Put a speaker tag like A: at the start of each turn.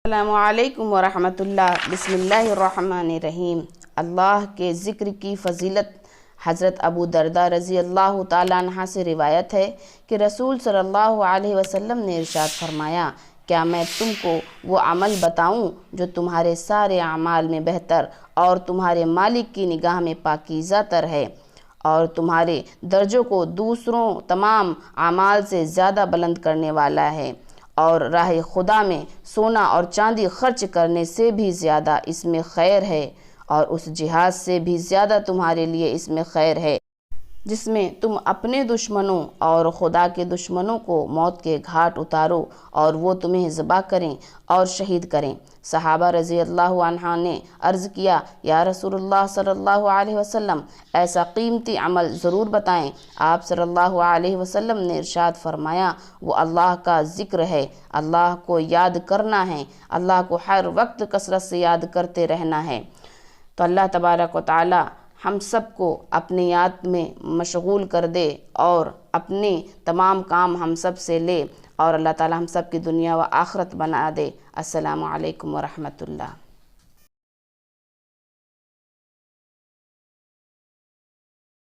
A: السلام علیکم ورحمۃ اللہ۔ بسم اللہ الرحمن الرحیم۔ اللہ کے ذکر کی فضیلت حضرت ابو درداء رضی اللہ تعالیٰ عنہ سے روایت ہے کہ رسول صلی اللہ علیہ وسلم نے ارشاد فرمایا، کیا میں تم کو وہ عمل بتاؤں جو تمہارے سارے اعمال میں بہتر اور تمہارے مالک کی نگاہ میں پاکیزہ تر ہے اور تمہارے درجوں کو دوسروں تمام اعمال سے زیادہ بلند کرنے والا ہے، اور راہ خدا میں سونا اور چاندی خرچ کرنے سے بھی زیادہ اس میں خیر ہے، اور اس جہاد سے بھی زیادہ تمہارے لیے اس میں خیر ہے جس میں تم اپنے دشمنوں اور خدا کے دشمنوں کو موت کے گھاٹ اتارو اور وہ تمہیں ذبح کریں اور شہید کریں۔ صحابہ رضی اللہ عنہ نے عرض کیا، یا رسول اللہ صلی اللہ علیہ وسلم، ایسا قیمتی عمل ضرور بتائیں۔ آپ صلی اللہ علیہ وسلم نے ارشاد فرمایا، وہ اللہ کا ذکر ہے، اللہ کو یاد کرنا ہے، اللہ کو ہر وقت کثرت سے یاد کرتے رہنا ہے۔ تو اللہ تبارک و تعالی ہم سب کو اپنی یاد میں مشغول کر دے اور اپنے تمام کام ہم سب سے لے، اور اللہ تعالی ہم سب کی دنیا و آخرت بنا دے۔ السلام علیکم ورحمۃ اللہ۔